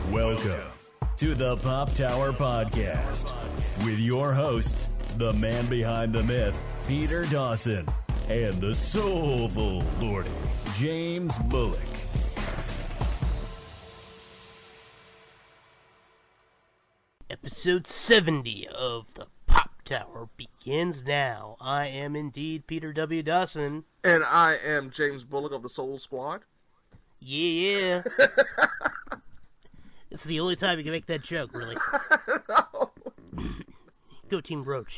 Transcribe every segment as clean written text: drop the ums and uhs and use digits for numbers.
Welcome to the Pop Tower Podcast with your host, the man behind the myth, Peter Dawson, and the Soulful Lordy, James Bullock. Episode 70 of the Pop Tower begins now. I am indeed Peter W. Dawson. And I am James Bullock of the Soul Squad. Yeah. It's the only time you can make that joke, really. No. Go Team Roach.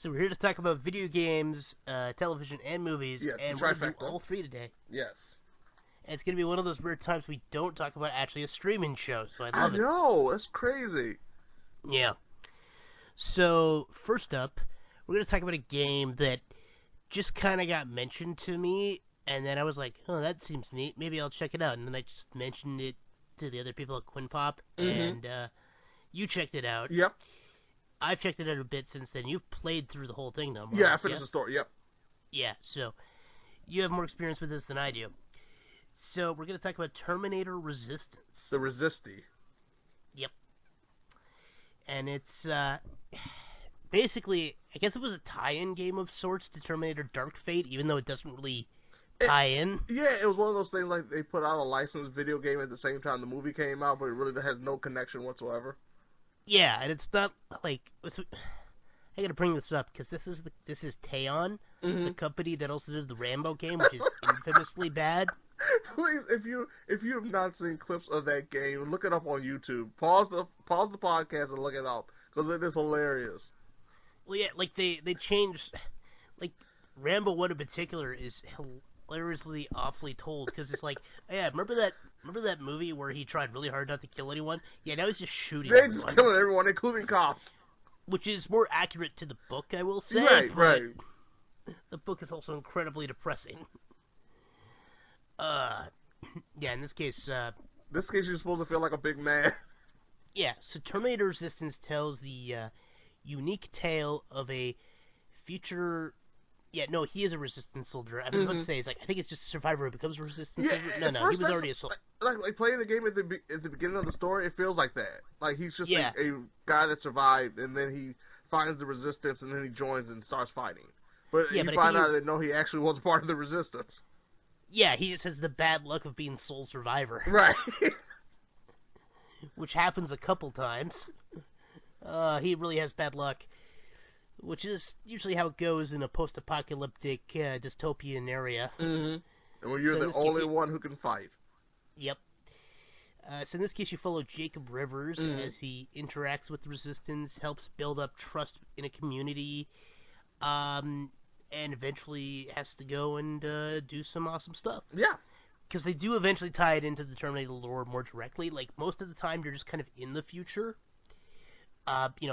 So we're here to talk about video games, television, and movies. Yes, and we're going to do all three today. Yes. And it's going to be one of those weird times we don't talk about actually a streaming show, so I love it. I know, that's crazy. Yeah. So, first up, we're going to talk about a game that just kind of got mentioned to me, and then I was like, oh, that seems neat. Maybe I'll check it out. And then I just mentioned it to the other people at KwinnPop, and you checked it out. Yep. I've checked it out a bit since then. You've played through the whole thing, though. Mark. Yeah, I finished the story, yep. Yeah, so you have more experience with this than I do. So we're going to talk about Terminator Resistance. The Resisty. Yep. And it's basically, I guess it was a tie-in game of sorts to Terminator Dark Fate, even though it doesn't really tie in. Yeah, it was one of those things like they put out a licensed video game at the same time the movie came out, but it really has no connection whatsoever. Yeah, and it's not like... I gotta bring this up, because this is Teon, the company that also did the Rambo game, which is infamously bad. Please, if you have not seen clips of that game, look it up on YouTube. Pause the podcast and look it up, because it is hilarious. Well, yeah, like they changed, like Rambo 1 in particular is hilariously awfully told, because it's like, oh, yeah, remember that movie where he tried really hard not to kill anyone? Yeah, now he's just shooting everyone. Just killing everyone, including cops. Which is more accurate to the book, I will say. Right. The book is also incredibly depressing. Yeah, in this case... you're supposed to feel like a big man. Yeah, so Terminator Resistance tells the unique tale of a future... Yeah, no, he is a Resistance soldier. I was about to say, I think it's just a survivor who becomes a Resistance soldier. No, he was already a soldier. Like playing the game at the beginning of the story, it feels like that. Like he's just a guy that survived, and then he finds the Resistance, and then he joins and starts fighting. But you find out that, no, he actually was part of the Resistance. Yeah, he just has the bad luck of being sole survivor. Right. Which happens a couple times. He really has bad luck. Which is usually how it goes in a post-apocalyptic dystopian area. Mm-hmm. And when you're the only one who can fight. Yep. So in this case, you follow Jacob Rivers as he interacts with the Resistance, helps build up trust in a community, and eventually has to go and do some awesome stuff. Yeah. Because they do eventually tie it into the Terminator lore more directly. Like, most of the time, you're just kind of in the future.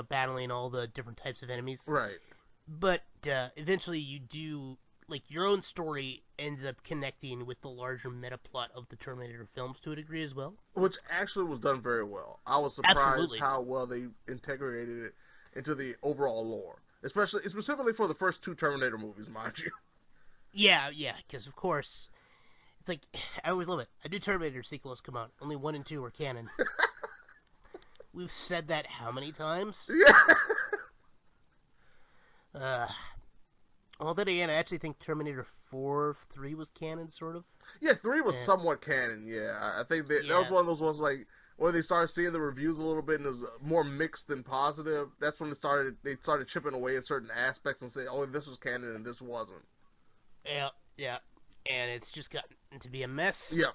Battling all the different types of enemies. Right. But eventually you do, like, your own story ends up connecting with the larger meta plot of the Terminator films to a degree as well. Which actually was done very well. I was surprised how well they integrated it into the overall lore. Specifically for the first two Terminator movies, mind you. Yeah, because of course, it's like, I always love it. A new Terminator sequel has come out. Only 1 and 2 are canon. We've said that how many times? Yeah. Well, then again, I actually think Terminator 3 was canon, sort of. Yeah, 3 was somewhat canon, yeah. I think that was one of those ones, like, when they started seeing the reviews a little bit and it was more mixed than positive, that's when they started chipping away at certain aspects and saying, oh, this was canon and this wasn't. Yeah. And it's just gotten to be a mess. Yeah.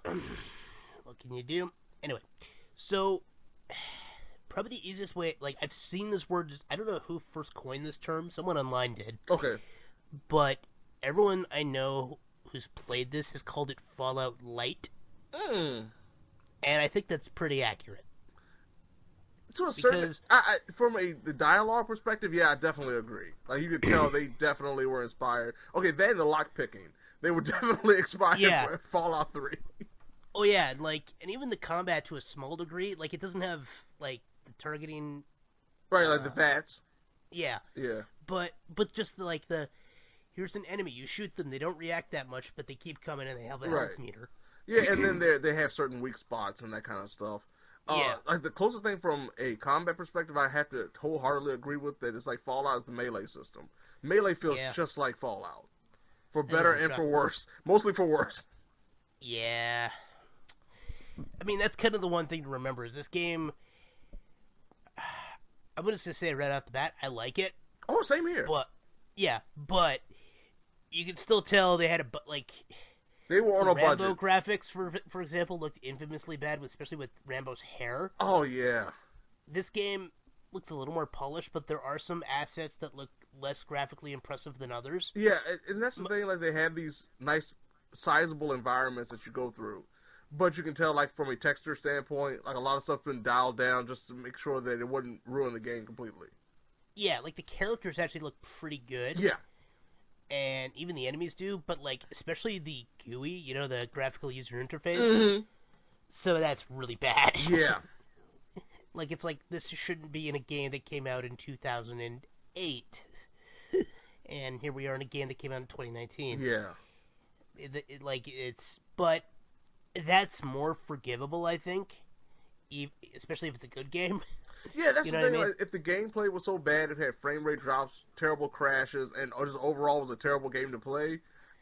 What can you do? Anyway, so... Probably the easiest way, like, I've seen this word, I don't know who first coined this term, someone online did. Okay. But everyone I know who's played this has called it Fallout Light. And I think that's pretty accurate. To a certain... from the dialogue perspective, yeah, I definitely agree. Like, you could tell they definitely were inspired. Okay, then the lockpicking. They were definitely inspired by Fallout 3. Oh, yeah, and even the combat to a small degree, like, it doesn't have, like, the targeting... Right, like the VATS. Yeah. Yeah. But just, like, the... here's an enemy. You shoot them. They don't react that much, but they keep coming and they have a Right. health meter. Yeah, and then they have certain weak spots and that kind of stuff. Yeah. Like the closest thing from a combat perspective, I have to wholeheartedly agree with that. It's like Fallout is the melee system. Melee feels just like Fallout, for better and for worse. Mostly for worse. Yeah. I mean, that's kind of the one thing to remember is this game. I'm gonna just say right off the bat, I like it. Oh, same here. But but you can still tell they had they were on a Rambo budget. graphics, for example, looked infamously bad, especially with Rambo's hair. Oh yeah. This game looks a little more polished, but there are some assets that look less graphically impressive than others. Yeah, and that's the thing. Like they have these nice, sizable environments that you go through, but you can tell, like from a texture standpoint, like a lot of stuff's been dialed down just to make sure that it wouldn't ruin the game completely. Yeah, like the characters actually look pretty good. Yeah. And even the enemies do, but like especially the GUI, the graphical user interface. Mm-hmm. So that's really bad. Yeah. Like it's like this shouldn't be in a game that came out in 2008, and here we are in a game that came out in 2019. Yeah. But that's more forgivable, I think, especially if it's a good game. Yeah, that's the thing. I mean? Like, if the gameplay was so bad, it had frame rate drops, terrible crashes, and just overall was a terrible game to play,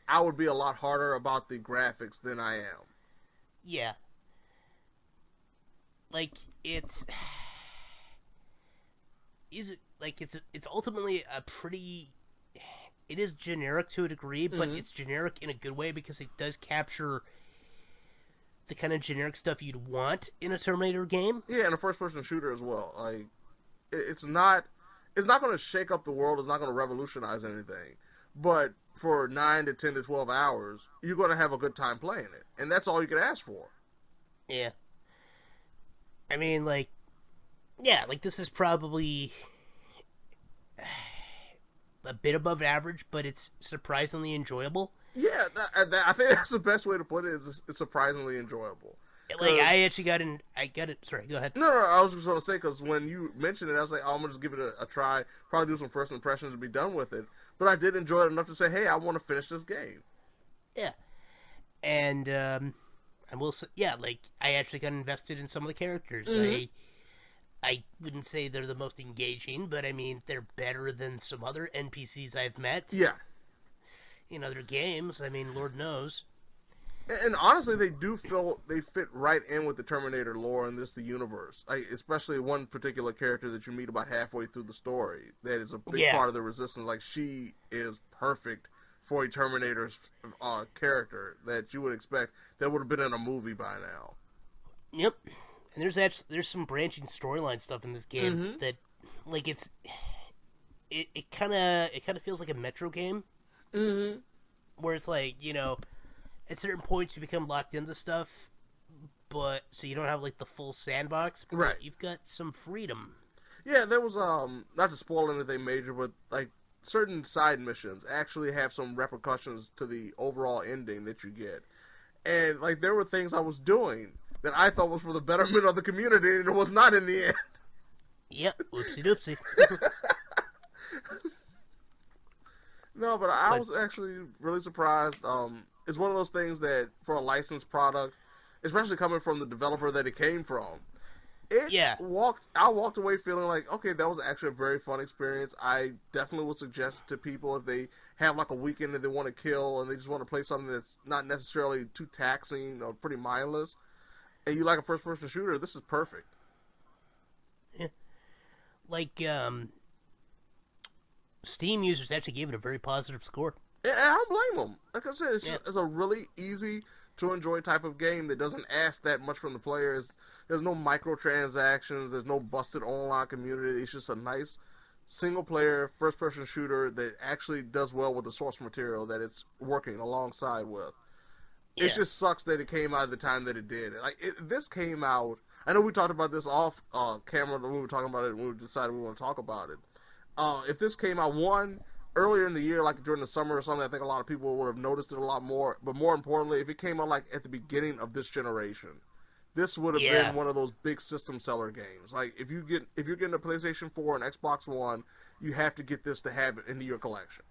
I would be a lot harder about the graphics than I am. Yeah. Like it's ultimately a pretty. It is generic to a degree, but it's generic in a good way because it does capture the kind of generic stuff you'd want in a Terminator game. Yeah, and a first-person shooter as well. Like, it's not going to shake up the world. It's not going to revolutionize anything. But for 9 to 10 to 12 hours, you're going to have a good time playing it, and that's all you can ask for. Yeah. I mean, this is probably a bit above average, but it's surprisingly enjoyable. Yeah, I think that's the best way to put it. Is it's surprisingly enjoyable. Like I actually got it. Sorry, go ahead. No, I was just going to say because when you mentioned it, I was like, oh, I'm gonna just give it a try. Probably do some first impressions and be done with it. But I did enjoy it enough to say, hey, I want to finish this game. Yeah, and I will say, I actually got invested in some of the characters. Mm-hmm. I wouldn't say they're the most engaging, but I mean they're better than some other NPCs I've met. Yeah. In other games, I mean, Lord knows. And honestly, they fit right in with the Terminator lore and the universe. Like, especially one particular character that you meet about halfway through the story that is a big part of the Resistance. Like, she is perfect for a Terminator's character that you would expect that would have been in a movie by now. Yep. And there's some branching storyline stuff in this game that, like, it kind of feels like a Metro game. Mm-hmm. Where it's like, at certain points you become locked into stuff, but so you don't have like the full sandbox. But right. You've got some freedom. Yeah, there was not to spoil anything major, but like certain side missions actually have some repercussions to the overall ending that you get. And like there were things I was doing that I thought was for the betterment of the community, and it was not in the end. Yep, oopsie doopsie. No, but I was actually really surprised. It's one of those things that for a licensed product, especially coming from the developer that it came from, I walked away feeling like, okay, that was actually a very fun experience. I definitely would suggest to people if they have like a weekend that they want to kill and they just want to play something that's not necessarily too taxing or pretty mindless, and you like a first-person shooter, this is perfect. Yeah. Like, Steam users actually gave it a very positive score. Yeah, I don't blame them. Like I said, it's a really easy to enjoy type of game that doesn't ask that much from the players. There's no microtransactions. There's no busted online community. It's just a nice single-player first-person shooter that actually does well with the source material that it's working alongside with. Yeah. It just sucks that it came out at the time that it did. Like this came out. I know we talked about this off camera when we were talking about it when we decided we want to talk about it. If this came out earlier in the year, like during the summer or something, I think a lot of people would have noticed it a lot more. But more importantly, if it came out like at the beginning of this generation, this would have been one of those big system seller games. Like if you're getting a PlayStation 4 and Xbox One, you have to get this to have it into your collection.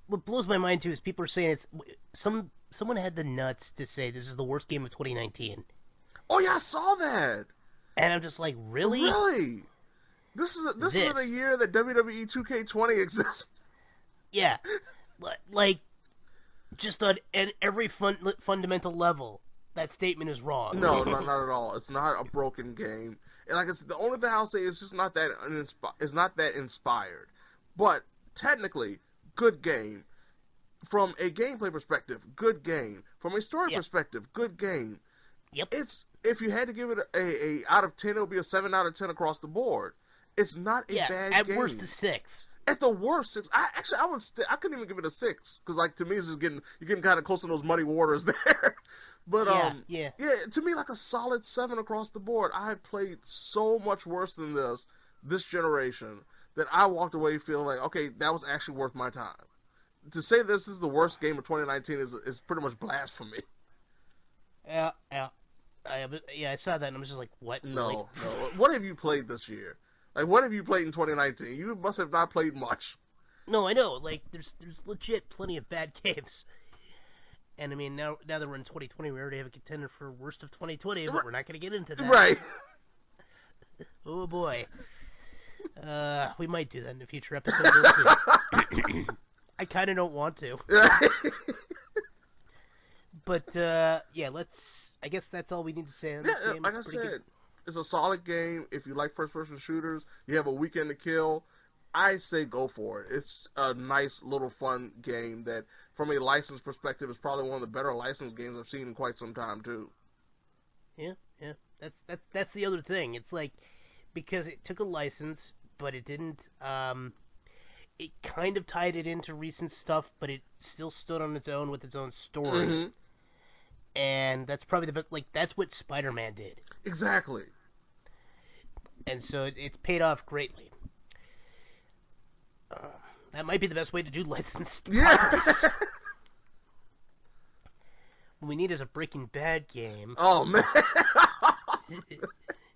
what blows my mind too is people are saying someone had the nuts to say this is the worst game of 2019. Oh yeah, I saw that. And I'm just like, really? Really? This isn't a year that WWE 2K20 exists. Yeah, like just on every fundamental level, that statement is wrong. No, not at all. It's not a broken game. And like, it's the only thing I'll say is just not that inspired. But technically, good game. From a gameplay perspective, good game. From a story perspective, good game. Yep. If you had to give it a out of 10, it would be a 7 out of 10 across the board. It's not a bad game. At worst, a 6. At the worst, 6. I couldn't even give it a 6 because, like, to me, it's just you're getting kind of close to those muddy waters there. But yeah, to me, like a solid 7 across the board. I had played so much worse than this generation, that I walked away feeling like, okay, that was actually worth my time. To say this is the worst game of 2019 is pretty much blasphemy. Yeah. I saw that and I was just like, what? No. What have you played this year? Like, what have you played in 2019? You must have not played much. No, I know. Like, there's legit plenty of bad games. And I mean, now that we're in 2020, we already have a contender for worst of 2020, but we're not going to get into that. Right. Oh boy. We might do that in a future episode. I kind of don't want to. But yeah, I guess that's all we need to say on this game. Like I said, it's a solid game. If you like first-person shooters, you have a weekend to kill, I say go for it. It's a nice little fun game that, from a license perspective, is probably one of the better licensed games I've seen in quite some time too. Yeah. That's the other thing. It's like, because it took a license, but it didn't. It kind of tied it into recent stuff, but it still stood on its own with its own story. Mm-hmm. And that's probably the best. Like, that's what Spider-Man did. Exactly. And so it's paid off greatly. That might be the best way to do licensed. Yeah. What we need is a Breaking Bad game. Oh man.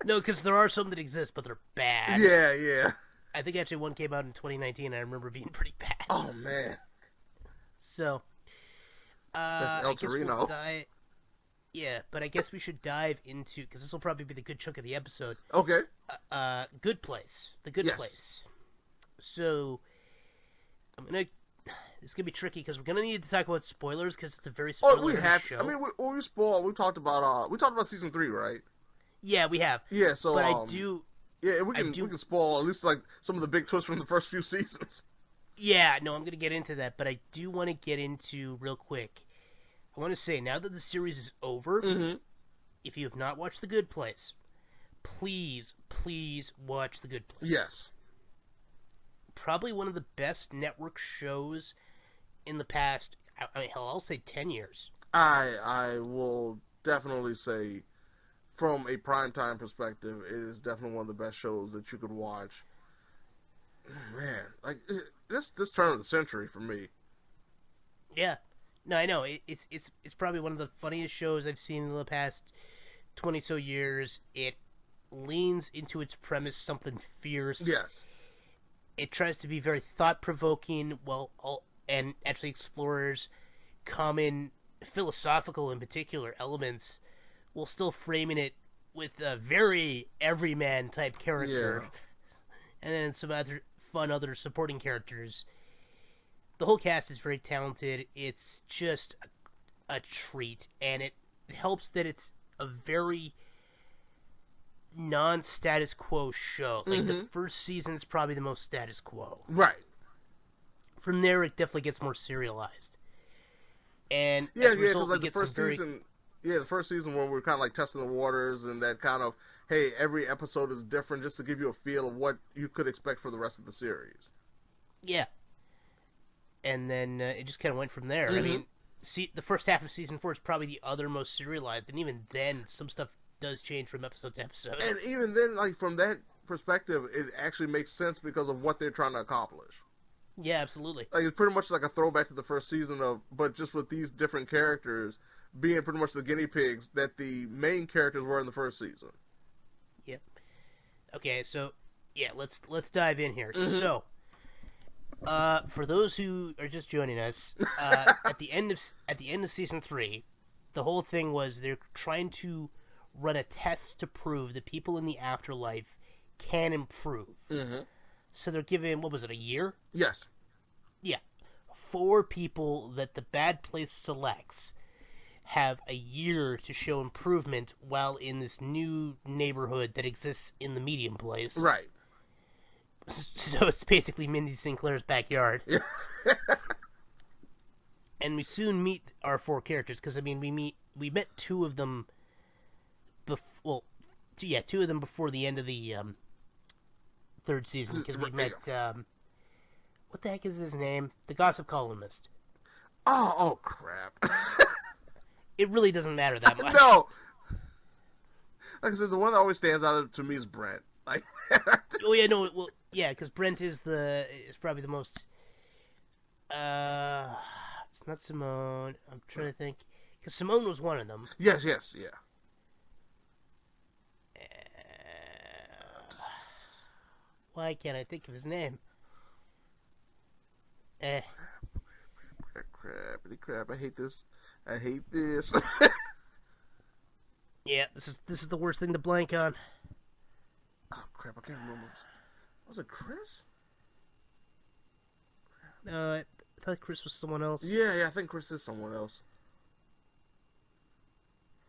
No, because there are some that exist, but they're bad. Yeah. I think actually one came out in 2019, and I remember being pretty bad. Oh man. So. That's El Torino. Yeah, but I guess we should dive into, because this will probably be the good chunk of the episode. Okay. Good Place. The Good Place. So, it's going to be tricky, because we're going to need to talk about spoilers, because it's a very spoiler-heavy show. I mean, we talked about season 3, right? Yeah, we have. Yeah, so, but I do... Yeah, we can spoil at least, like, some of the big twists from the first few seasons. Yeah, no, I'm going to get into that, but I do want to get into, real quick, I want to say, now that the series is over, if you have not watched The Good Place, please watch The Good Place. Yes. Probably one of the best network shows in the past, I mean, hell, I'll say 10 years. I will definitely say, from a primetime perspective, it is definitely one of the best shows that you could watch. Man, like, this turn of the century for me. Yeah. No, I know. It's probably one of the funniest shows I've seen in the past 20-so years. It leans into its premise something fierce. Yes. It tries to be very thought-provoking, and actually explores common philosophical, in particular, elements, while still framing it with a very everyman type character. Yeah. And then some other fun supporting characters. The whole cast is very talented. It's just a treat, and it helps that it's a very non-status quo show. Like, the first season is probably the most status quo. Right. From there, it definitely gets more serialized. And because like the first season where we're kind of like testing the waters, and that kind of, hey, every episode is different, just to give you a feel of what you could expect for the rest of the series. Yeah. And then it just kind of went from there. I mean, the first half of season 4 is probably the other most serialized, and even then, some stuff does change from episode to episode. And even then, like, from that perspective, it actually makes sense because of what they're trying to accomplish. Yeah, absolutely. Like, it's pretty much like a throwback to the first season but just with these different characters being pretty much the guinea pigs that the main characters were in the first season. Yep. Okay, so yeah, let's dive in here. So, For those who are just joining us, at the end of season 3, the whole thing was they're trying to run a test to prove that people in the afterlife can improve. Mm-hmm. So they're given, what was it, a year? Yes. Yeah. 4 people that the bad place selects have a year to show improvement while in this new neighborhood that exists in the medium place. Right. So it's basically Mindy Sinclair's backyard. Yeah. And we soon meet our 4 characters, because, I mean, we met 2 of them, 2 of them before the end of the 3rd season, because we met, what the heck is his name? The gossip columnist. Oh crap. It really doesn't matter that much. No. Like I said, the one that always stands out to me is Brent. Like. Oh yeah, no, well, yeah, because Brent is probably the most. It's not Simone. I'm trying to think, because Simone was one of them. Yes, yeah. Why can't I think of his name? Crap! I hate this. Yeah, this is the worst thing to blank on. Oh crap! I can't remember. Was it Chris? No, I thought Chris was someone else. Yeah, I think Chris is someone else.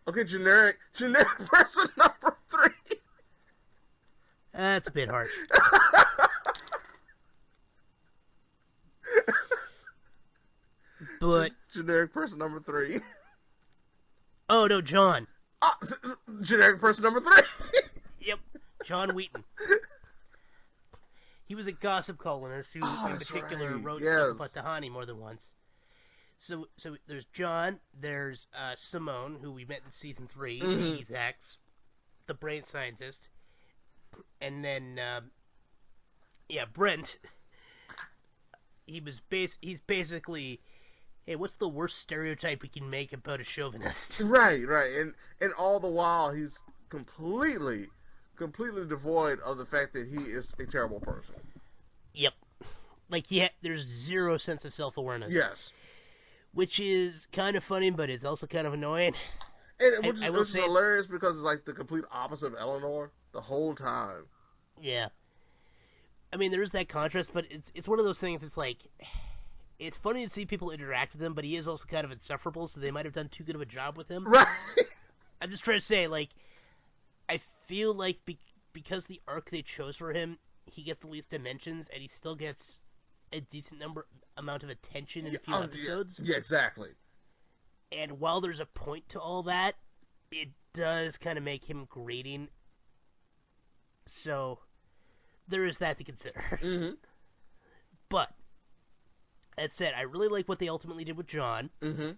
Okay, generic person number 3. That's a bit harsh. But generic person number 3. Oh no, John. Generic person number 3. Yep, John Wheaton. He was a gossip columnist who, in particular, wrote stuff about Tahani more than once. So there's John, there's Simone, who we met in season 3, mm-hmm. Axe, the brain scientist, and then Brent. He's basically, hey, what's the worst stereotype we can make about a chauvinist? Right, and all the while he's completely devoid of the fact that he is a terrible person. Yep. Like, there's zero sense of self-awareness. Yes. Which is kind of funny, but it's also kind of annoying. And which is hilarious because it's like the complete opposite of Eleanor the whole time. Yeah. I mean, there is that contrast, but it's one of those things, it's like, it's funny to see people interact with him, but he is also kind of insufferable, so they might have done too good of a job with him. Right. I'm just trying to say, like, I feel like because the arc they chose for him, he gets the least dimensions, and he still gets a decent amount of attention in a few episodes. Yeah, exactly. And while there's a point to all that, it does kind of make him grating. So there is that to consider. Mm-hmm. But that said, I really like what they ultimately did with John. Mm-hmm.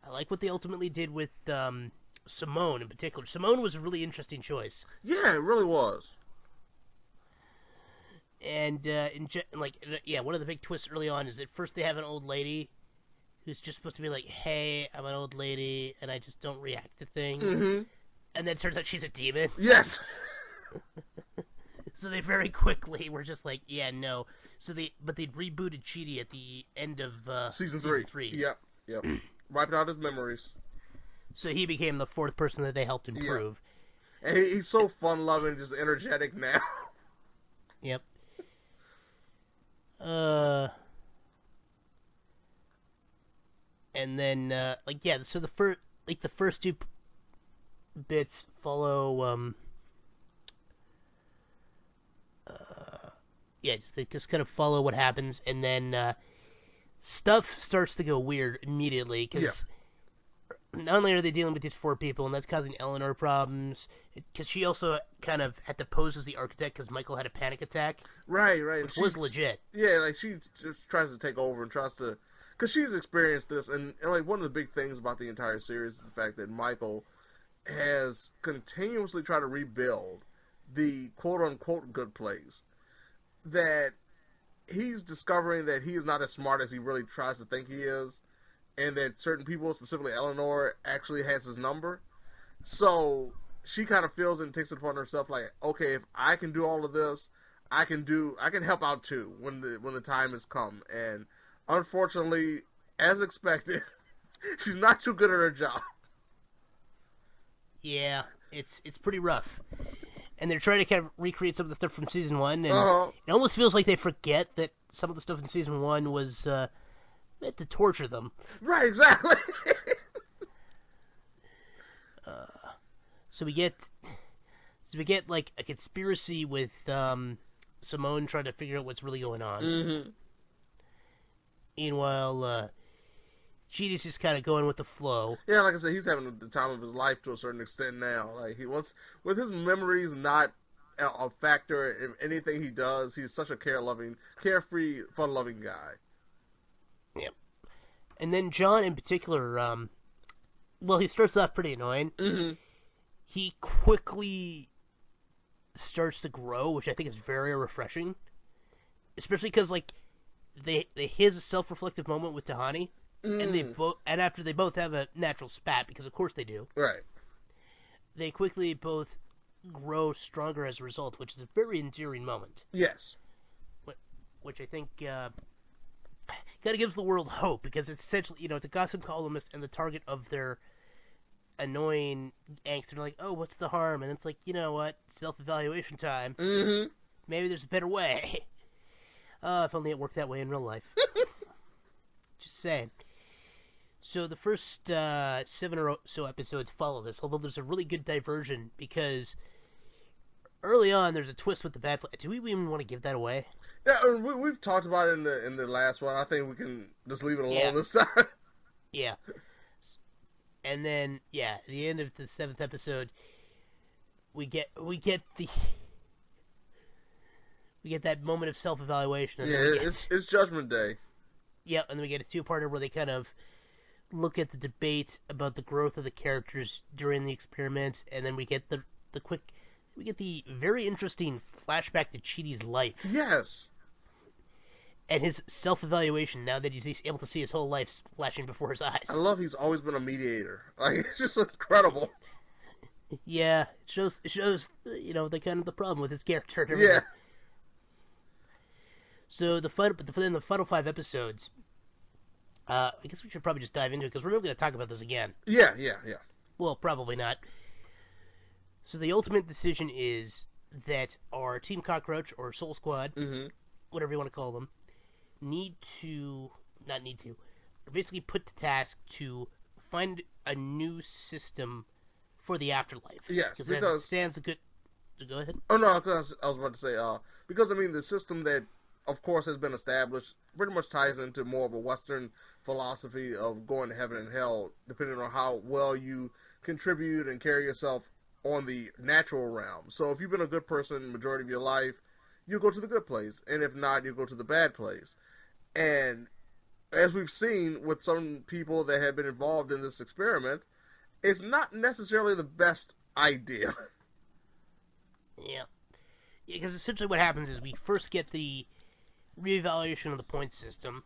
I like what they ultimately did with Simone in particular. Simone was a really interesting choice. Yeah, it really was. And one of the big twists early on is that first they have an old lady who's just supposed to be like, "Hey, I'm an old lady and I just don't react to things," mm-hmm. and then it turns out she's a demon. Yes. So they very quickly were just like, "Yeah, no." So they'd rebooted Chidi at the end of season 3. Yep. Wiping out his memories. So he became the 4th person that they helped improve. Yeah. And he's so fun-loving, just energetic now. Yep. And then so the first 2 bits follow they just kind of follow what happens, and then stuff starts to go weird immediately because not only are they dealing with these 4 people, and that's causing Eleanor problems, because she also kind of had to pose as the architect because Michael had a panic attack. Right. Which was legit. Yeah, like she just tries to take over and tries to, because she's experienced this, and like one of the big things about the entire series is the fact that Michael has continuously tried to rebuild the quote-unquote good place. That he's discovering that he is not as smart as he really tries to think he is, and that certain people, specifically Eleanor, actually has his number. So she kind of feels and takes it upon herself like, okay, if I can do all of this, I can help out too when the time has come. And unfortunately, as expected, she's not too good at her job. Yeah, it's pretty rough. And they're trying to kind of recreate some of the stuff from season 1, and it almost feels like they forget that some of the stuff in season 1 was meant to torture them. Right, exactly. So we get like a conspiracy with Simone trying to figure out what's really going on. Mm-hmm. Meanwhile, Cheetah's just kind of going with the flow. Yeah, like I said, he's having the time of his life to a certain extent now. Like he wants, with his memories not a factor in anything he does. He's such a carefree, fun-loving guy. Yep. And then John, in particular, well, he starts off pretty annoying. Mm-hmm. He quickly starts to grow, which I think is very refreshing, especially because like his self-reflective moment with Tahani. And after they both have a natural spat, because of course they do. Right. They quickly both grow stronger as a result, which is a very endearing moment. Yes. Which I think kind of gives the world hope, because it's essentially, it's a gossip columnist and the target of their annoying angst. And they're like, oh, what's the harm? And it's like, you know what? Self-evaluation time. Mm-hmm. Maybe there's a better way. If only it worked that way in real life. Just saying. So the first 7 or so episodes follow this, although there's a really good diversion, because early on there's a twist with the bad play. Do we even want to give that away? Yeah, we've talked about it in the last one. I think we can just leave it alone this time. Yeah. And then, at the end of the 7th episode, we get that moment of self-evaluation. Yeah, it's Judgment Day. Yeah, and then we get a two-parter where they kind of look at the debate about the growth of the characters during the experiments, and then we get the very interesting flashback to Cheetah's life. Yes. And his self-evaluation now that he's able to see his whole life flashing before his eyes. I love he's always been a mediator. Like, it's just incredible. Yeah, it shows the kind of the problem with his character. Yeah. So in the final 5 episodes, I guess we should probably just dive into it, because we're never going to talk about this again. Yeah. Well, probably not. So the ultimate decision is that our Team Cockroach, or Soul Squad, whatever you want to call them, are basically put to task to find a new system for the afterlife. Yes, because it stands a good... Go ahead. Oh, no, I was about to say, because, the system that, of course, has been established pretty much ties into more of a Western philosophy of going to heaven and hell, depending on how well you contribute and carry yourself on the natural realm. So if you've been a good person majority of your life, you'll go to the good place. And if not, you'll go to the bad place. And as we've seen with some people that have been involved in this experiment, it's not necessarily the best idea. Yeah, because essentially what happens is we first get the reevaluation of the point system,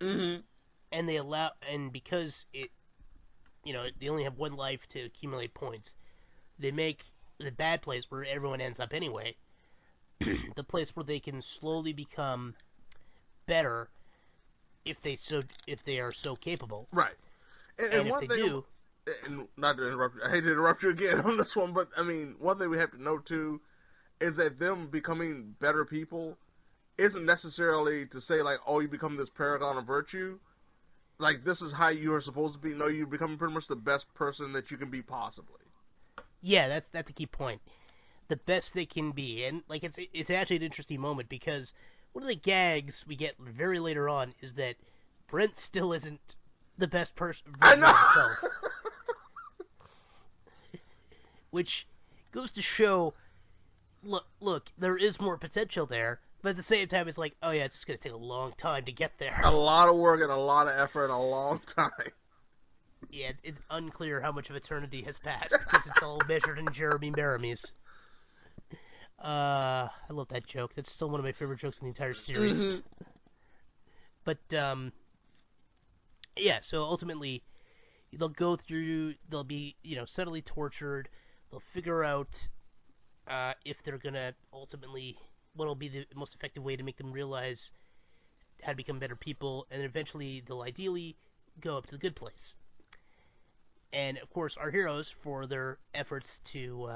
and because they only have one life to accumulate points, they make the bad place where everyone ends up anyway, the place where they can slowly become better if they are so capable. Right. And if they do, and not to interrupt you, I hate to interrupt you again on this one, but one thing we have to note too is that them becoming better people isn't necessarily to say, like, oh, you become this paragon of virtue. Like, this is how you are supposed to be. No, you become pretty much the best person that you can be possibly. Yeah, that's a key point. The best they can be. And, like, it's actually an interesting moment, because one of the gags we get very later on is that Brent still isn't the best person I know! himself. Which goes to show, look, there is more potential there. But at the same time, it's like, oh yeah, it's just going to take a long time to get there. A lot of work and a lot of effort and a long time. Yeah, it's unclear how much of eternity has passed, because it's all measured in Jeremy Baramies. I love that joke. That's still one of my favorite jokes in the entire series. But, yeah, so ultimately, they'll be, subtly tortured. They'll figure out if they're going to ultimately what'll be the most effective way to make them realize how to become better people, and eventually they'll ideally go up to the good place. And of course, our heroes, for their efforts to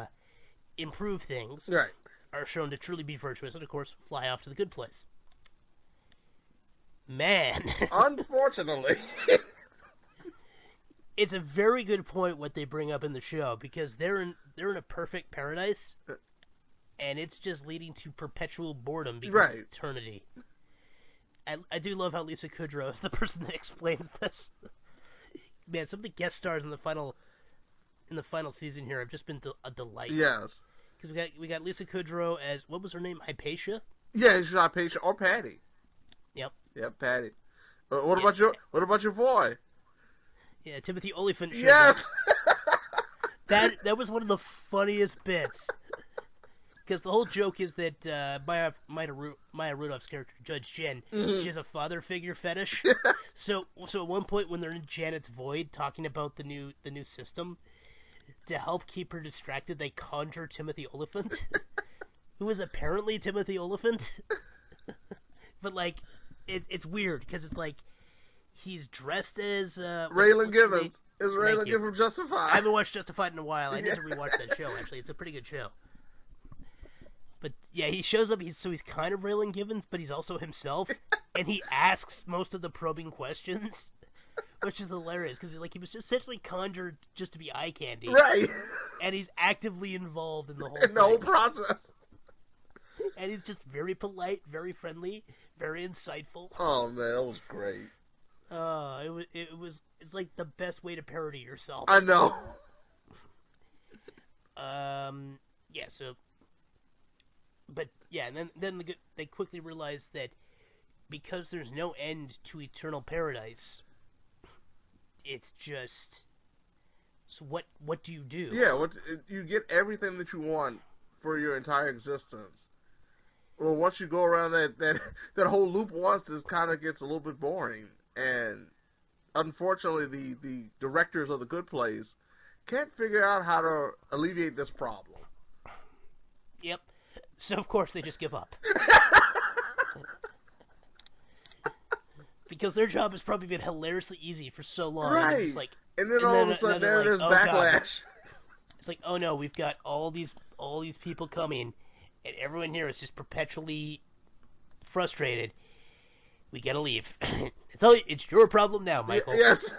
improve things, right, are shown to truly be virtuous, and of course, fly off to the good place. Man, unfortunately, it's a very good point what they bring up in the show, because they're in a perfect paradise, and it's just leading to perpetual boredom because of eternity. I do love how Lisa Kudrow is the person that explains this. Man, some of the guest stars in the final season here have just been a delight. Yes, because we got Lisa Kudrow as, what was her name, Hypatia? Yeah, she's Hypatia or Patty. Yep, Patty. What about your boy? Yeah, Timothy Olyphant. Yes. that was one of the funniest bits. Because the whole joke is that Maya Rudolph's character, Judge Jen, she has a father figure fetish. Yes. So at one point when they're in Janet's void talking about the new system, to help keep her distracted, they conjure Timothy Olyphant, who is apparently Timothy Olyphant. But like, it's weird because it's like he's dressed as Raylan Givens. Is Raylan Givens from Justified? I haven't watched Justified in a while. I need to rewatch that show. Actually, it's a pretty good show. But yeah, he shows up. He's kind of Raylan Givens, but he's also himself, and he asks most of the probing questions, which is hilarious because he was essentially conjured just to be eye candy, right? And he's actively involved in the whole whole process. And he's just very polite, very friendly, very insightful. Oh man, that was great. It's like the best way to parody yourself. I know. Yeah. So. But yeah, and then they quickly realize that because there's no end to eternal paradise, it's just, so what do you do? Yeah, you get everything that you want for your entire existence. Well, once you go around that whole loop once, it kind of gets a little bit boring, and unfortunately, the directors of the good place can't figure out how to alleviate this problem. Yep. So, of course, they just give up. Because their job has probably been hilariously easy for so long. Right. And then all of a sudden, there's backlash. God. It's like, oh no, we've got all these people coming, and everyone here is just perpetually frustrated. We gotta leave. It's your problem now, Michael. Yes.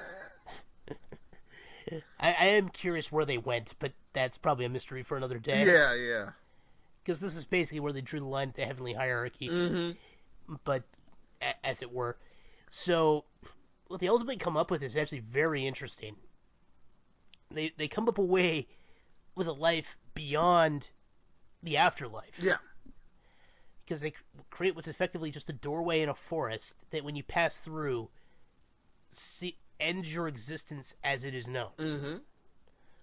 I am curious where they went, but that's probably a mystery for another day. Yeah. Because this is basically where they drew the line at the heavenly hierarchy, but as it were. So what they ultimately come up with is actually very interesting. They come up with a life beyond the afterlife. Yeah. Because they create what's effectively just a doorway in a forest that when you pass through, ends your existence as it is known. Mm-hmm.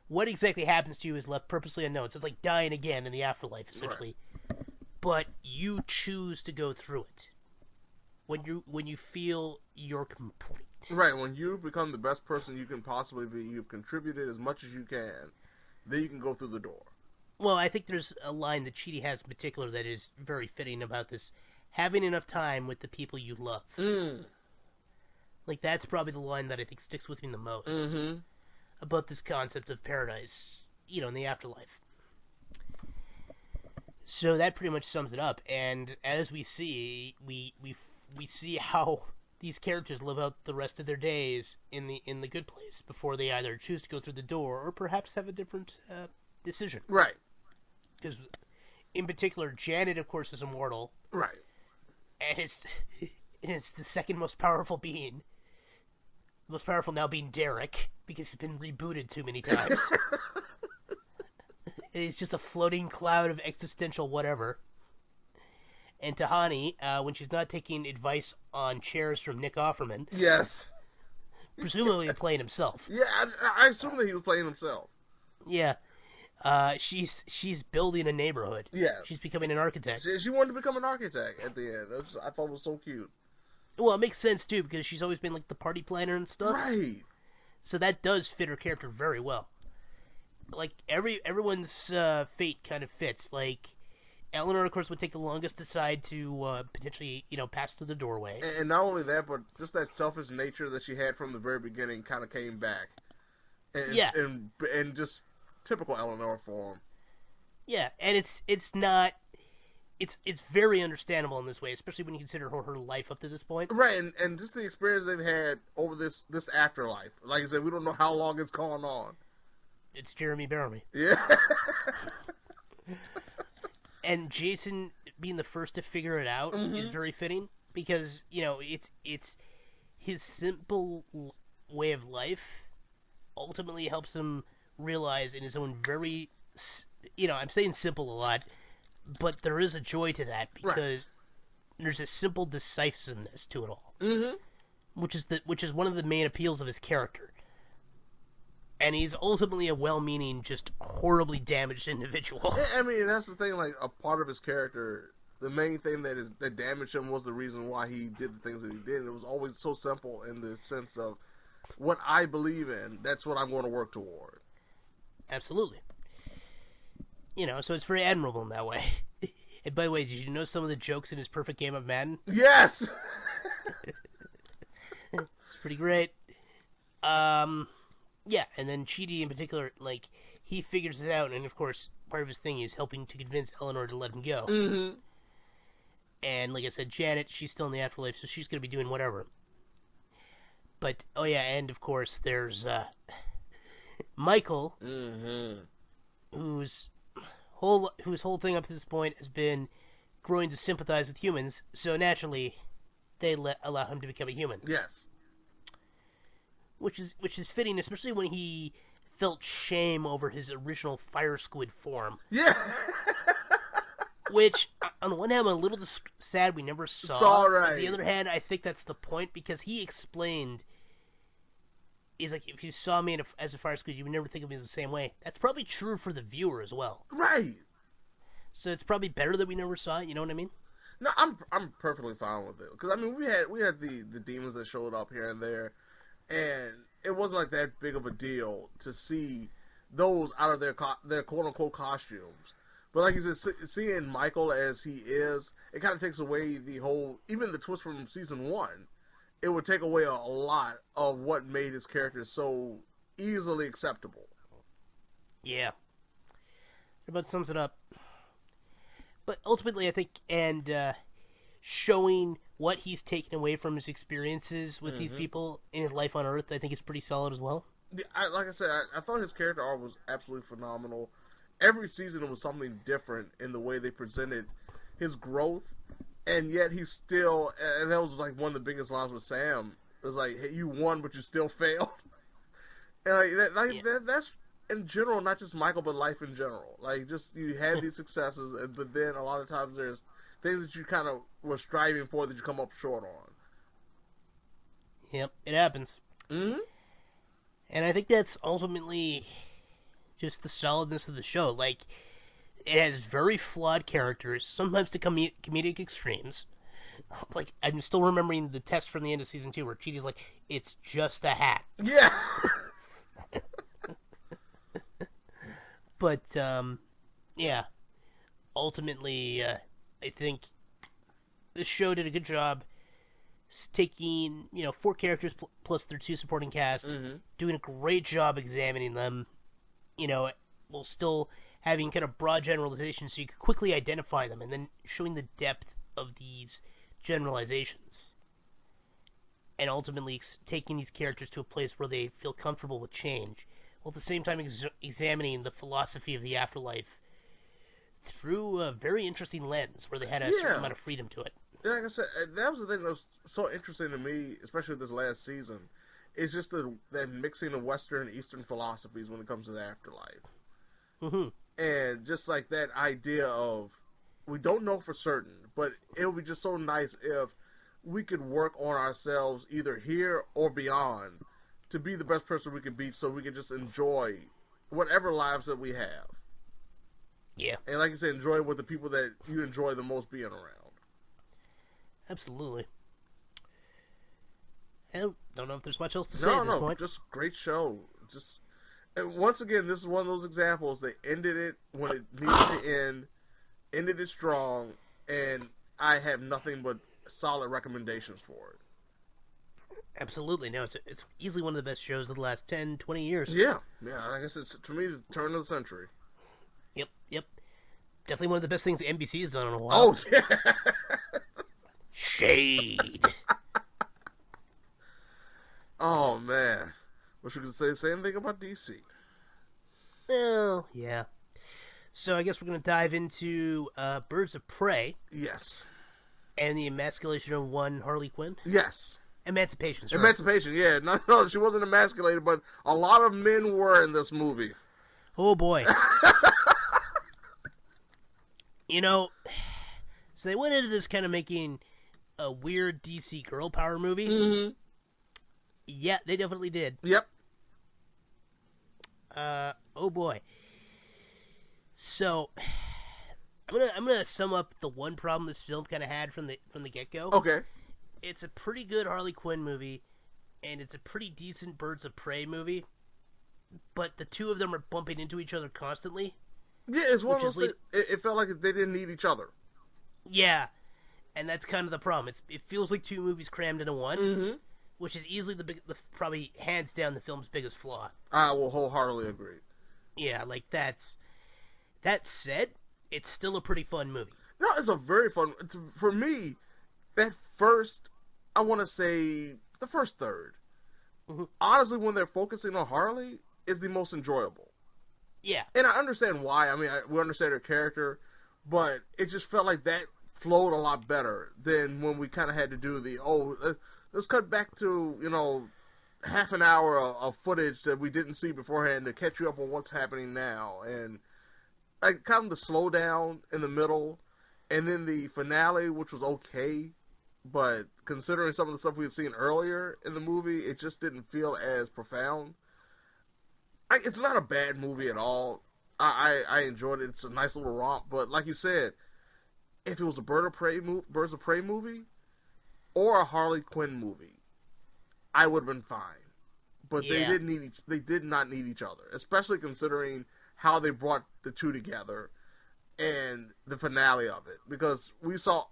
What exactly happens to you is left purposely unknown. So it's like dying again in the afterlife, essentially. Right. But you choose to go through it when you feel you're complete. Right, when you become the best person you can possibly be, you've contributed as much as you can, then you can go through the door. Well, I think there's a line that Chidi has in particular that is very fitting about this. Having enough time with the people you love. Like, that's probably the line that I think sticks with me the most. Mm-hmm. About this concept of paradise, in the afterlife. So that pretty much sums it up. And as we see, we see how these characters live out the rest of their days in the good place before they either choose to go through the door or perhaps have a different decision. Right. Because, in particular, Janet, of course, is immortal. Right. And it's the second most powerful being. Most powerful now being Derek, because he's been rebooted too many times. He's just a floating cloud of existential whatever. And Tahani, when she's not taking advice on chairs from Nick Offerman. Yes. Presumably playing himself. Yeah, I assume that he was playing himself. Yeah. She's building a neighborhood. Yes. She's becoming an architect. She wanted to become an architect at the end. I thought it was so cute. Well, it makes sense, too, because she's always been, like, the party planner and stuff. Right. So that does fit her character very well. Like, everyone's fate kind of fits. Like, Eleanor, of course, would take the longest to decide to potentially, pass through the doorway. And not only that, but just that selfish nature that she had from the very beginning kind of came back. And just typical Eleanor form. Yeah, and it's not. It's very understandable in this way, especially when you consider her life up to this point. Right, and just the experience they've had over this afterlife. Like I said, we don't know how long it's gone on. It's Jeremy Bearimy. Yeah. And Jason being the first to figure it out is very fitting because it's his simple way of life ultimately helps him realize in his own very, I'm saying simple a lot, but there is a joy to that because there's a simple decisiveness to it all, which is one of the main appeals of his character. And he's ultimately a well-meaning, just horribly damaged individual. I mean, that's the thing. Like, a part of his character, the main thing that damaged him was the reason why he did the things that he did. It was always so simple in the sense of what I believe in. That's what I'm going to work toward. Absolutely. So it's very admirable in that way. And by the way, did you know some of the jokes in his perfect game of Madden? Yes. It's pretty great. Yeah, and then Chidi in particular, like, he figures it out, and of course, part of his thing is helping to convince Eleanor to let him go. And like I said, Janet, she's still in the afterlife, so she's going to be doing whatever. But, oh yeah, and of course, there's Michael, whose whole thing up to this point has been growing to sympathize with humans, so naturally, they allow him to become a human. Yes. Which is fitting, especially when he felt shame over his original fire squid form. Yeah. Which, on the one hand, I'm a little sad we never saw. Right. On the other hand, I think that's the point, because he explained, he's like, if you saw me as a fire squid, you would never think of me the same way. That's probably true for the viewer as well. Right. So it's probably better that we never saw it, you know what I mean? No, I'm perfectly fine with it. Because, I mean, we had the demons that showed up here and there, and it wasn't like that big of a deal to see those out of their quote-unquote costumes. But like you said, seeing Michael as he is, it kind of takes away even the twist from season 1. It would take away a lot of what made his character so easily acceptable. Yeah. That about sums it up. But ultimately, I think, and showing what he's taken away from his experiences with these people in his life on Earth, I think is pretty solid as well. Yeah, like I said, I thought his character arc was absolutely phenomenal. Every season it was something different in the way they presented his growth, and yet he's still, and that was like one of the biggest lines with Sam. It was like, hey, you won, but you still failed. And that's in general, not just Michael, but life in general. Like, just, you had these successes, but then a lot of times there's things that you kind of were striving for that you come up short on. Yep, it happens. Mm-hmm. And I think that's ultimately just the solidness of the show. Like, it has very flawed characters, sometimes to comedic extremes. Like, I'm still remembering the text from the end of season 2 where Chidi's like, it's just a hat. Yeah! But, yeah. Ultimately, I think this show did a good job taking, 4 characters plus their 2 supporting cast, doing a great job examining them, while still having kind of broad generalizations so you could quickly identify them, and then showing the depth of these generalizations. And ultimately taking these characters to a place where they feel comfortable with change, while at the same time examining the philosophy of the afterlife through a very interesting lens where they had a certain amount of freedom to it. Yeah, like I said, that was the thing that was so interesting to me, especially this last season, is just that mixing of Western and Eastern philosophies when it comes to the afterlife. Mm-hmm. And just like that idea of, we don't know for certain, but it would be just so nice if we could work on ourselves either here or beyond to be the best person we can be, so we can just enjoy whatever lives that we have. Yeah. And like I said, enjoy with the people that you enjoy the most being around. Absolutely. I don't know if there's much else to say at this point. Just great show. And once again, this is one of those examples. They ended it when it needed to end. ended it strong, and I have nothing but solid recommendations for it. Absolutely. No, it's easily one of the best shows of the last 10, 20 years. Yeah. I guess it's, to me, the turn of the century. Yep. Definitely one of the best things NBC has done in a while. Oh, yeah. Shade. Oh, man. Wish we could say the same thing about DC. Well, yeah. So I guess we're going to dive into Birds of Prey. Yes. And the emasculation of one Harley Quinn. Yes. Emancipation. Sorry. Emancipation, yeah. No, she wasn't emasculated, but a lot of men were in this movie. Oh, boy. You know, so they went into this kind of making a weird DC girl power movie. Mm-hmm. Yeah, they definitely did. Yep. Oh boy. So I'm gonna sum up the one problem this film kind of had from the get go. Okay. It's a pretty good Harley Quinn movie, and it's a pretty decent Birds of Prey movie, but the two of them are bumping into each other constantly. Yeah, it's one of those things. It felt like they didn't need each other. Yeah, and that's kind of the problem. It feels like two movies crammed into one. Mm-hmm. Which is easily the probably hands down the film's biggest flaw. I will wholeheartedly agree. Yeah, like that said, it's still a pretty fun movie. No, it's a very fun. For me, that first, I want to say the first third. Mm-hmm. Honestly, when they're focusing on Harley, is the most enjoyable. Yeah, and I understand why. I mean, we understand her character, but it just felt like that flowed a lot better than when we kind of had to do let's cut back to, half an hour of footage that we didn't see beforehand to catch you up on what's happening now. And like kind of the slowdown in the middle, and then the finale, which was okay, but considering some of the stuff we had seen earlier in the movie, it just didn't feel as profound. It's not a bad movie at all. I enjoyed it. It's a nice little romp, but like you said, if it was a Birds of Prey movie, or a Harley Quinn movie, I would have been fine. But yeah. They did not need each other, especially considering how they brought the two together and the finale of it. Because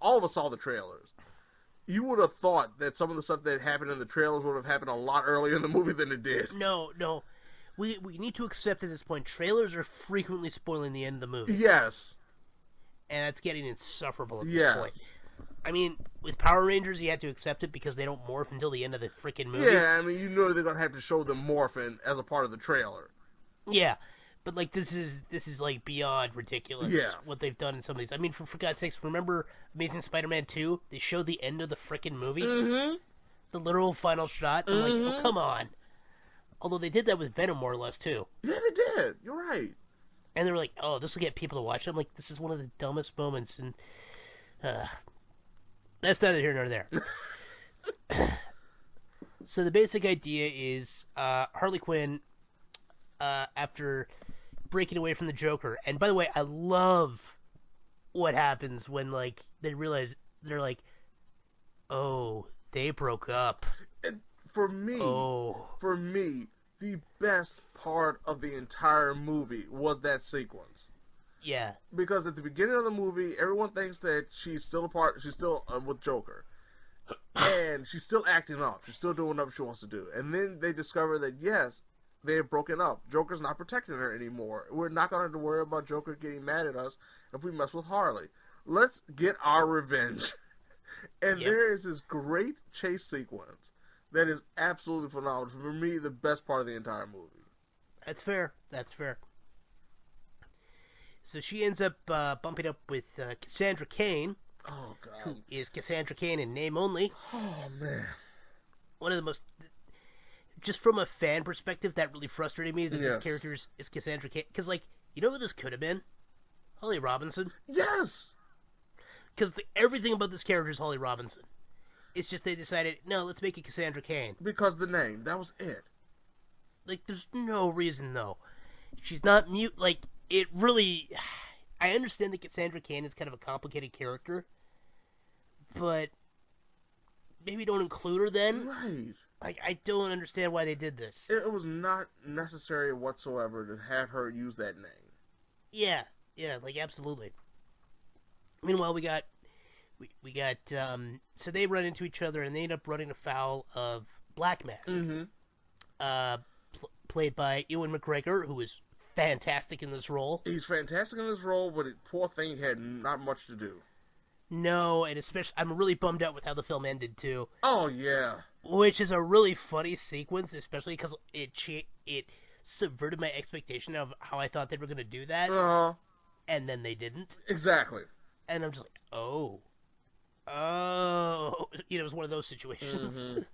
all of us saw the trailers. You would have thought that some of the stuff that happened in the trailers would have happened a lot earlier in the movie than it did. No. We need to accept at this point, trailers are frequently spoiling the end of the movie. Yes. And that's getting insufferable at this point. I mean, with Power Rangers, you have to accept it because they don't morph until the end of the freaking movie. Yeah, I mean, they're gonna have to show them morphing as a part of the trailer. Yeah, but like this is like beyond ridiculous. Yeah. What they've done in some of these. I mean, for God's sakes, remember Amazing Spider-Man 2? They showed the end of the freaking movie. Mm-hmm. The literal final shot. I'm like, oh come on. Although they did that with Venom more or less too. Yeah, they did. You're right. And they were like, oh, this will get people to watch it. I'm like, this is one of the dumbest moments, and that's neither here nor there. So the basic idea is Harley Quinn, after breaking away from the Joker, and by the way, I love what happens when like they realize they're like, oh, they broke up. And for me, the best part of the entire movie was that sequence. Yeah. Because at the beginning of the movie, everyone thinks that she's still with Joker. And she's still acting up. She's still doing what she wants to do. And then they discover that, yes, they have broken up. Joker's not protecting her anymore. We're not going to have to worry about Joker getting mad at us if we mess with Harley. Let's get our revenge. And there is this great chase sequence that is absolutely phenomenal. For me, the best part of the entire movie. That's fair. So she ends up bumping up with Cassandra Cain. Oh, God. Who is Cassandra Cain in name only. Oh, man. One of the most... Just from a fan perspective, that really frustrated me that this character is Cassandra Cain. Because, like, you know who this could have been? Holly Robinson. Yes! Because everything about this character is Holly Robinson. It's just they decided, no, let's make it Cassandra Cain. Because the name. That was it. Like, there's no reason, though. She's not mute. Like, it really... I understand that Cassandra Cain is kind of a complicated character, but maybe don't include her then. Right. Like, I don't understand why they did this. It was not necessary whatsoever to have her use that name. Yeah, like, absolutely. Meanwhile, we got so they run into each other and they end up running afoul of Black Mask, played by Ewan McGregor, who is fantastic in this role. He's fantastic in this role, but poor thing had not much to do. No, and especially I'm really bummed out with how the film ended too. Oh yeah, which is a really funny sequence, especially because it subverted my expectation of how I thought they were going to do that, and then they didn't. Exactly. And I'm just like, oh, it was one of those situations.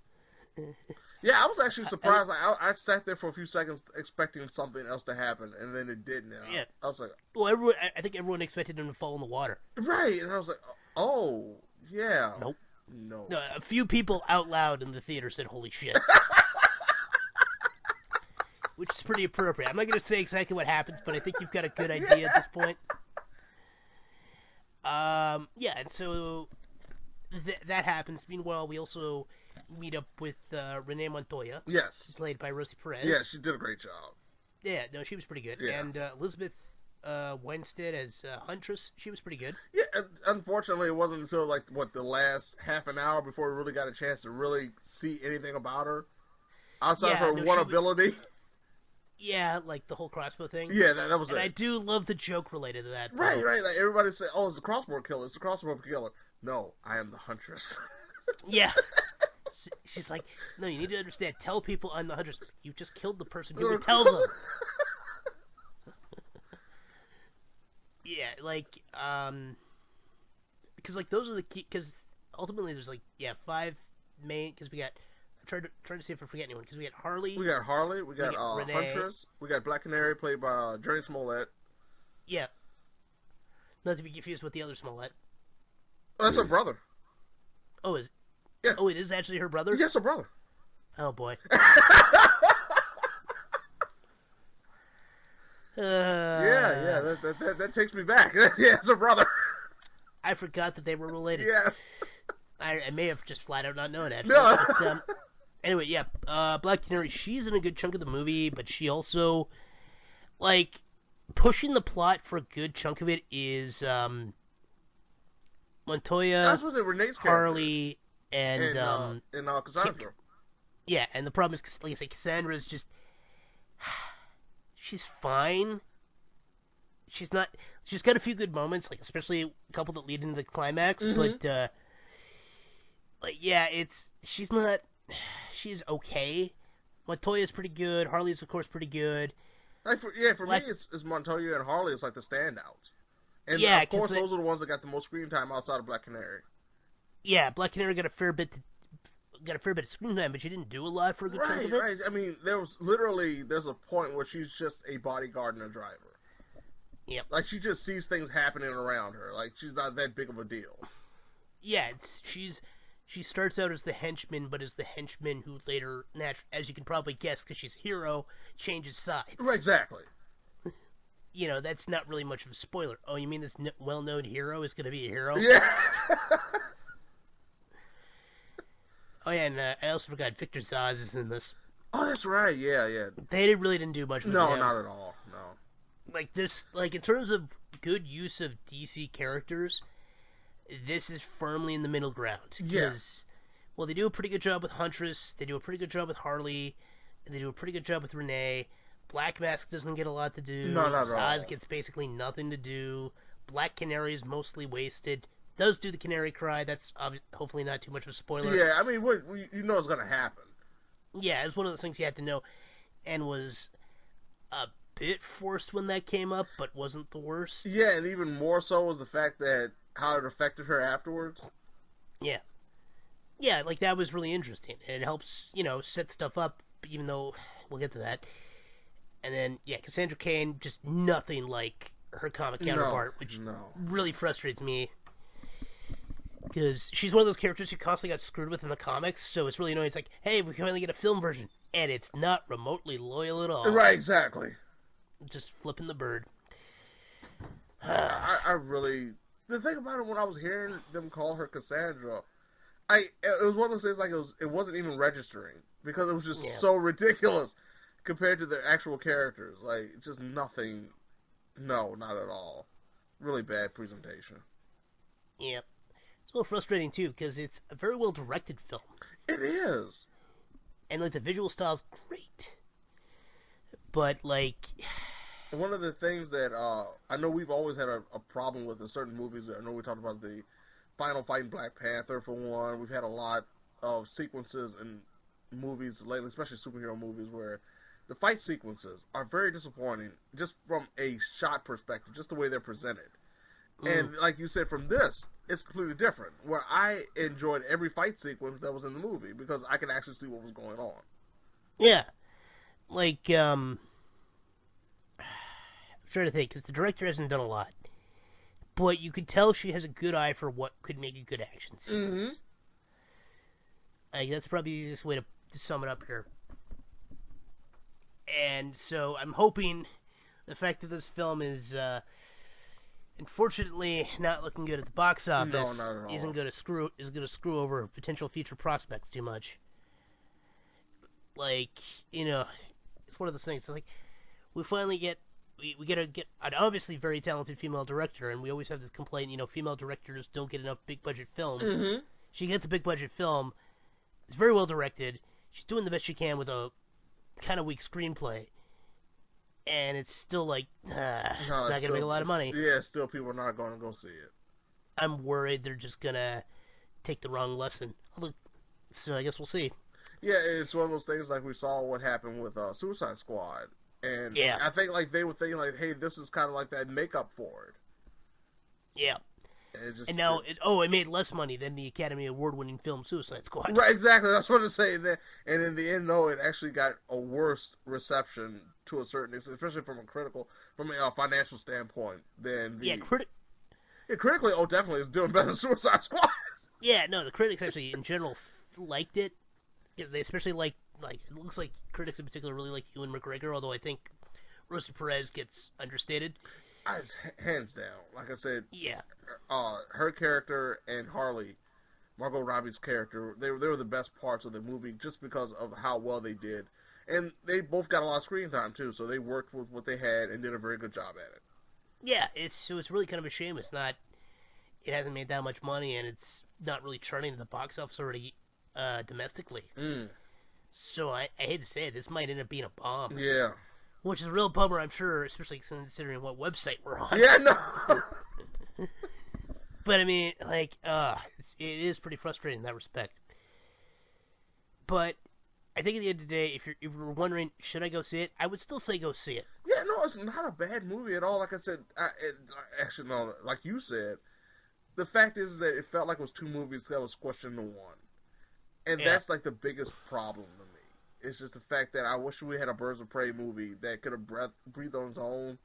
Yeah, I was actually surprised. I sat there for a few seconds expecting something else to happen, and then it didn't. Yeah. I was like, well, I think everyone expected him to fall in the water. Right, and I was like, oh, yeah. Nope. No. No, a few people out loud in the theater said, holy shit. Which is pretty appropriate. I'm not going to say exactly what happens, but I think you've got a good idea at this point. Yeah, and so that happens. Meanwhile, we also meet up with Renee Montoya. Yes. Played by Rosie Perez. Yeah, she did a great job. Yeah, no, she was pretty good. Yeah. And Elizabeth Winstead as Huntress, she was pretty good. Yeah, and unfortunately, it wasn't until, the last half an hour before we really got a chance to really see anything about her. Outside of her one ability. Yeah, like the whole crossbow thing. Yeah, that was it. And I do love the joke related to that. Right. Like, everybody say, oh, it's the crossbow killer. It's the crossbow killer. No, I am the Huntress. Yeah. She's like, no, you need to understand. Tell people I'm the Huntress. You just killed the person who would tell them. Yeah, because those are the key. Because ultimately, there's 5 main. Because we got. I'm trying to see if I forget anyone. Because we got Harley. We got Harley. We got Huntress. We got Black Canary, played by Journey Smollett. Yeah. Not to be confused with the other Smollett. Oh, that's her brother. Oh, is. Yeah. Oh, it is actually her brother? Yes, her brother. Oh, boy. Yeah, that takes me back. Yeah, it's her brother. I forgot that they were related. Yes. I may have just flat out not known, actually. No. But, anyway, yeah, Black Canary, she's in a good chunk of the movie, but she also, pushing the plot for a good chunk of it is, Montoya, That's what Renee's Harley, and Cassandra. Yeah, and the problem is, like I say, Cassandra's just, she's fine. She's got a few good moments, especially a couple that lead into the climax, but, she's okay. Montoya's pretty good. Harley's, of course, pretty good. For me, it's Montoya and Harley is the standouts. And, of course, those are the ones that got the most screen time outside of Black Canary. Yeah, Black Canary got a fair bit of screen time, but she didn't do a lot for a good chunk of it. Right. I mean, there's a point where she's just a bodyguard and a driver. Yep. She just sees things happening around her. She's not that big of a deal. Yeah, she starts out as the henchman, but is the henchman who later, as you can probably guess, because she's a hero, changes sides. Right, exactly. That's not really much of a spoiler. Oh, you mean this well-known hero is going to be a hero? Yeah. Oh, yeah, and I also forgot Victor Zaz is in this. Oh, that's right. Yeah. They really didn't do much with him. No, not at all. No. In terms of good use of DC characters, this is firmly in the middle ground. Yeah. Well, they do a pretty good job with Huntress, they do a pretty good job with Harley, and they do a pretty good job with Renee. Black Mask doesn't get a lot to do. No, not at all. Zaz gets basically nothing to do. Black Canary is mostly wasted. Does do the Canary Cry. That's hopefully not too much of a spoiler. Yeah, I mean, you know it's going to happen. Yeah, it's one of the things you had to know, and was a bit forced when that came up, but wasn't the worst. Yeah, and even more so was the fact that how it affected her afterwards. Yeah. Yeah, that was really interesting. And it helps, set stuff up, even though we'll get to that. And then, yeah, Cassandra Cain, just nothing like her comic counterpart, which really frustrates me. Because she's one of those characters who constantly got screwed with in the comics, so it's really annoying. It's like, hey, we can finally get a film version, and it's not remotely loyal at all. Right, exactly. Just flipping the bird. I really... The thing about it, when I was hearing them call her Cassandra, it was one of those things it wasn't even registering, because it was just so ridiculous compared to the actual characters. Just nothing... No, not at all. Really bad presentation. Yeah. It's a little frustrating, too, because it's a very well-directed film. It is. And, like, the visual style's great. But, like... One of the things that I know we've always had a problem with in certain movies, I know we talked about the final fight in Black Panther, for one. We've had a lot of sequences in movies lately, especially superhero movies, where the fight sequences are very disappointing, just from a shot perspective, just the way they're presented. And like you said, from this, it's completely different, where I enjoyed every fight sequence that was in the movie, because I could actually see what was going on. Yeah. Like, I'm trying to think, because the director hasn't done a lot. But you could tell she has a good eye for what could make a good action scene. That's probably the easiest way to sum it up here. And so I'm hoping the fact that this film is unfortunately not looking good at the box office isn't going to screw over potential future prospects too much. Like, you know, it's one of those things. Like, we finally get an obviously very talented female director, and we always have this complaint, you know, female directors don't get enough big budget films. She gets a big budget film. It's very well directed. She's doing the best she can with a kind of weak screenplay, and it's still like, it's not going to make a lot of money. Yeah, still people are not going to go see it. I'm worried they're just going to take the wrong lesson. So I guess we'll see. Yeah, it's one of those things like we saw what happened with Suicide Squad. And yeah. I think like they were thinking like, hey, this is kind of like that makeup for it. Yeah. And now, it made less money than the Academy Award-winning film Suicide Squad. Right, exactly. That's what I'm saying. And in the end, though, it actually got a worse reception to a certain extent, especially from a financial standpoint than the... Yeah, critically, definitely, it's doing better than Suicide Squad. Yeah, no, the critics actually, in general, liked it. They especially like, it looks like critics in particular really like Ewan McGregor, although I think Rosa Perez gets understated. Hands down. Like I said, yeah. Her character and Harley, Margot Robbie's character, they were the best parts of the movie just because of how well they did. And they both got a lot of screen time, too, so they worked with what they had and did a very good job at it. Yeah, it's really kind of a shame it hasn't made that much money, and it's not really charting the box office already domestically. So I hate to say it, this might end up being a bomb. Yeah. Which is a real bummer, I'm sure, especially considering what website we're on. Yeah, no. But I mean, like, it is pretty frustrating in that respect. But I think at the end of the day, if you're wondering, should I go see it? I would still say go see it. Yeah, no, it's not a bad movie at all. Like I said, actually, no, like you said, the fact is that it felt like it was two movies that was squished into one. And that's like the biggest problem to me. It's just the fact that I wish we had a Birds of Prey movie that could have breathed on its own,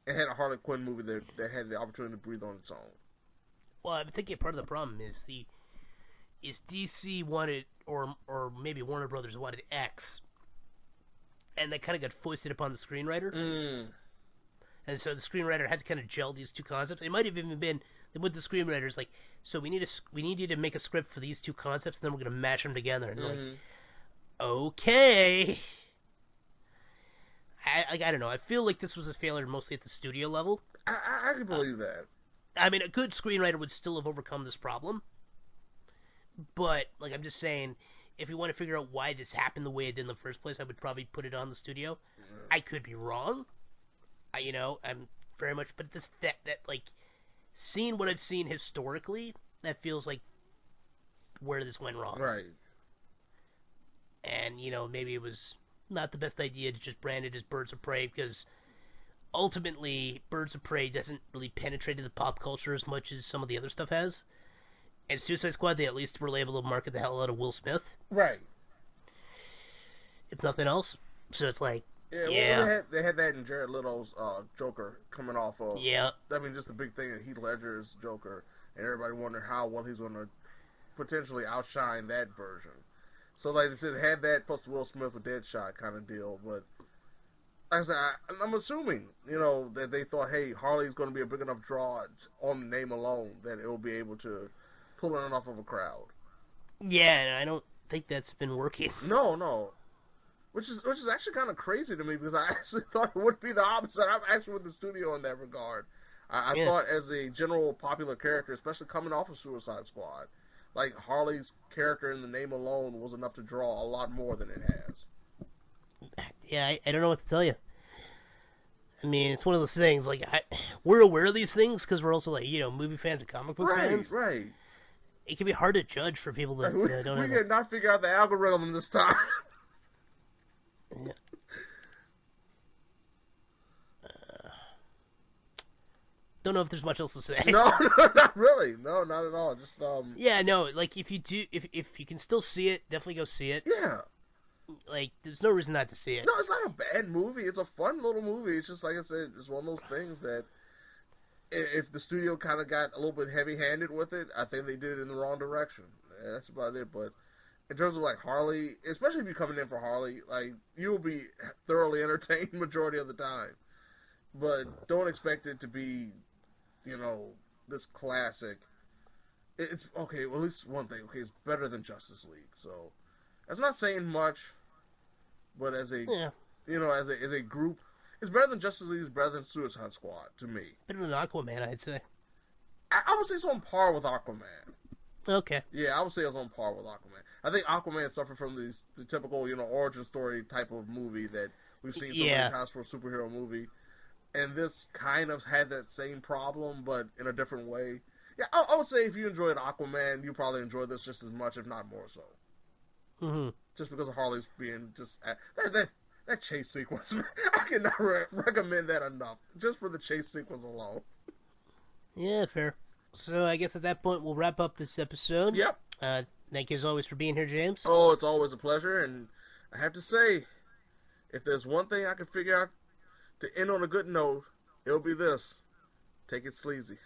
and had a Harley Quinn movie that had the opportunity to breathe on its own. Well, I'm thinking part of the problem is DC wanted, or maybe Warner Brothers wanted X, and that kind of got foisted upon the screenwriter. And so the screenwriter had to kind of gel these two concepts. It might have even been with the screenwriters like, so we need you to make a script for these two concepts, and then we're going to mash them together. And like, okay. I don't know. I feel like this was a failure mostly at the studio level. I can believe that. I mean, a good screenwriter would still have overcome this problem. But, like, I'm just saying, if we want to figure out why this happened the way it did in the first place, I would probably put it on the studio. I could be wrong. I'm very much... But that like, seeing what I've seen historically, that feels like where this went wrong. Right. And, maybe it was not the best idea to just brand it as Birds of Prey, because ultimately, Birds of Prey doesn't really penetrate into pop culture as much as some of the other stuff has. And Suicide Squad, they at least were able to market the hell out of Will Smith. Right. If nothing else. So it's like, well, they had that in Jared Leto's Joker coming off of. Yeah. I mean, just the big thing in Heath Ledger's Joker, and everybody wondering how well he's going to potentially outshine that version. So, like I said, had that plus Will Smith with Deadshot kind of deal, but like I said, I'm assuming, that they thought, hey, Harley's going to be a big enough draw on the name alone that it will be able to pull in enough of a crowd. Yeah, and I don't think that's been working. No. Which is actually kind of crazy to me, because I actually thought it would be the opposite. I'm actually with the studio in that regard. I thought as a general popular character, especially coming off of Suicide Squad, like Harley's character in the name alone was enough to draw a lot more than it has. Yeah, I don't know what to tell you. I mean, it's one of those things, like, we're aware of these things because we're also, like, movie fans and comic book fans. Right. It can be hard to judge for people that don't We did not figure out the algorithm this time. Yeah. Don't know if there's much else to say. No, not really. No, not at all. Just Yeah, no. Like if you can still see it, definitely go see it. Yeah. Like there's no reason not to see it. No, it's not a bad movie. It's a fun little movie. It's just like I said, it's one of those things that if the studio kind of got a little bit heavy-handed with it, I think they did it in the wrong direction. And that's about it. But in terms of like Harley, especially if you're coming in for Harley, like you'll be thoroughly entertained majority of the time. But don't expect it to be, this classic. It's okay. Well, at least one thing. Okay, it's better than Justice League. So that's not saying much. But as a as a group, it's better than Justice League. It's better than Suicide Squad to me. Better than Aquaman, I'd say. I would say it's on par with Aquaman. Okay. Yeah, I would say it's on par with Aquaman. I think Aquaman suffered from the typical origin story type of movie that we've seen so many times for a superhero movie. And this kind of had that same problem, but in a different way. Yeah, I would say if you enjoyed Aquaman, you probably enjoyed this just as much, if not more so. Mm-hmm. Just because of Harley's being just that chase sequence, man, I cannot recommend that enough. Just for the chase sequence alone. Yeah, fair. So I guess at that point we'll wrap up this episode. Yep. Thank you as always for being here, James. Oh, it's always a pleasure, and I have to say, if there's one thing I can figure out to end on a good note, it'll be this. Take it sleazy.